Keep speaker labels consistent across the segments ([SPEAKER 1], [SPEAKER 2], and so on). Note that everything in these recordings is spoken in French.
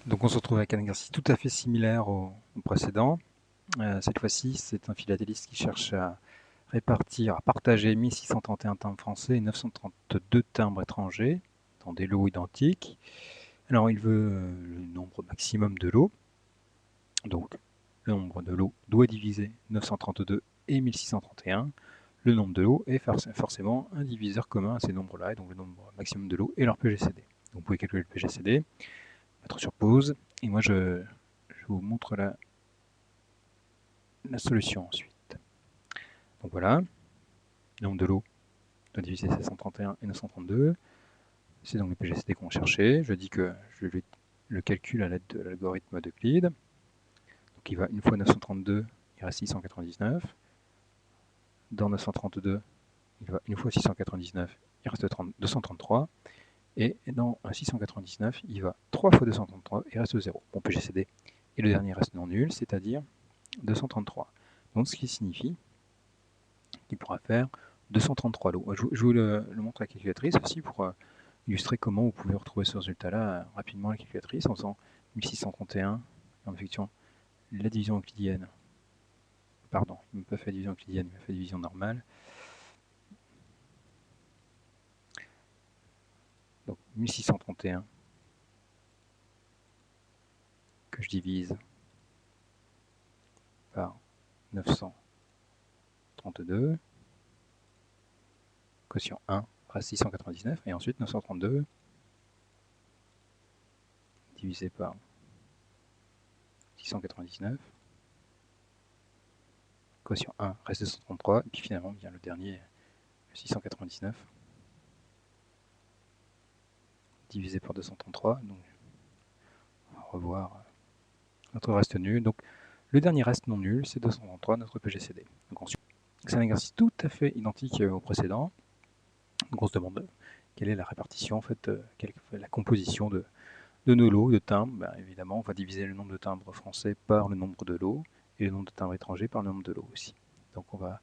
[SPEAKER 1] Donc on se retrouve avec un exercice tout à fait similaire au précédent. Cette fois-ci, c'est un philatéliste qui cherche à répartir, à partager 1631 timbres français et 932 timbres étrangers dans des lots identiques. Alors il veut le nombre maximum de lots. Donc le nombre de lots doit diviser 932 et 1631. Le nombre de lots est forcément un diviseur commun à ces nombres-là, et donc le nombre maximum de lots et leur PGCD. Donc vous pouvez calculer le PGCD, mettre sur pause, et moi je vous montre la solution ensuite. Donc voilà, le nombre de lots doit diviser 731 et 932. C'est donc le PGCD qu'on cherchait. Je dis que je le calcule à l'aide de l'algorithme d'Euclide. Donc il va une fois 932, il reste 699. Dans 932, il va une fois 699, il reste 233. Et dans 699, il va 3 fois 233, il reste 0. Bon, PGCD. Et le dernier reste non nul, c'est-à-dire 233. Donc ce qui signifie qu'il pourra faire 233 lots. Je vous le montre à la calculatrice aussi pour illustrer comment vous pouvez retrouver ce résultat-là rapidement à la calculatrice en faisant 1631 et en effectuant la division euclidienne. Pardon, il n'a pas fait division euclidienne, il a fait division normale. Donc 1631 que je divise par 932, quotient 1 reste 699, et ensuite 932 divisé par 699, quotient 1 reste 233, et puis finalement vient le dernier, 699, divisé par 233, donc on va revoir notre reste nul. Donc le dernier reste non nul, c'est 233, notre PGCD. Donc ensuite, c'est un exercice tout à fait identique au précédent. Donc on se demande quelle est la répartition, en fait, quelle est la composition de nos lots de timbres. Ben, évidemment, on va diviser le nombre de timbres français par le nombre de lots, et le nombre de timbres étrangers par le nombre de lots aussi. Donc on va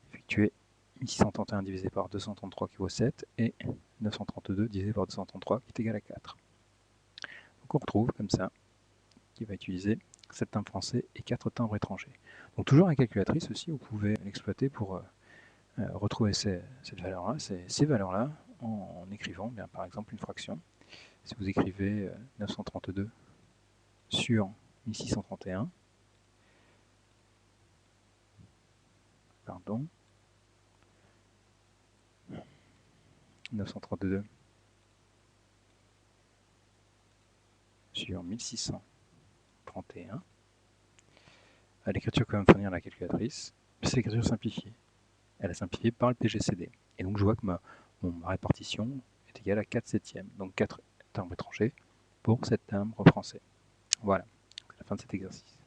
[SPEAKER 1] effectuer 1631 divisé par 233 qui vaut 7, et 932 divisé par 233 qui est égal à 4. Donc on retrouve comme ça qui va utiliser 7 timbres français et 4 timbres étrangers. Donc toujours la calculatrice aussi, vous pouvez l'exploiter pour retrouver cette valeur-là, ces valeurs-là, en écrivant bien, par exemple une fraction. Si vous écrivez 932 sur 1631, pardon, 932 sur 1631, à l'écriture que va me fournir la calculatrice, c'est l'écriture simplifiée. Elle est simplifiée par le PGCD. Et donc je vois que ma répartition est égale à 4 septièmes, donc 4 timbres étrangers pour 7 timbres français. Voilà, c'est la fin de cet exercice.